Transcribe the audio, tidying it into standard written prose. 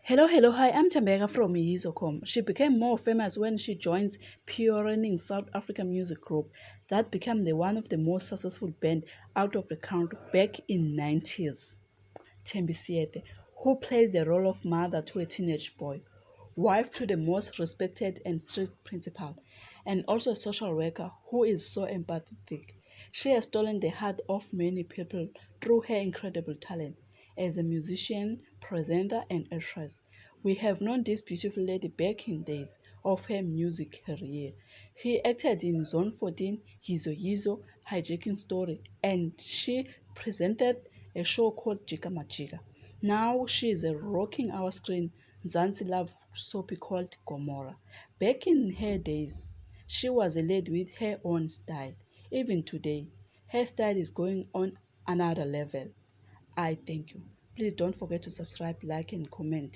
Hi, I'm Thembeka from Yizocom. She became more famous when she joins pioneering South African music group that became one of the most successful band out of the country back in 90s. Thembi Seete, who plays the role of mother to a teenage boy, wife to the most respected and strict principal, and also a social worker who is so empathetic. She has stolen the heart of many people through her incredible talent as a musician, presenter, and actress. We have known this beautiful lady back in days of her music career. She acted in Zone 14, Yizo Yizo, Hijacking Story, and she presented a show called Jika Majika. Now she is rocking our screen Zanzi love soapy called Gomorrah. Back in her days, she was a lady with her own style. Even today, her style is going on another level. I thank you. Please don't forget to subscribe, like, and comment.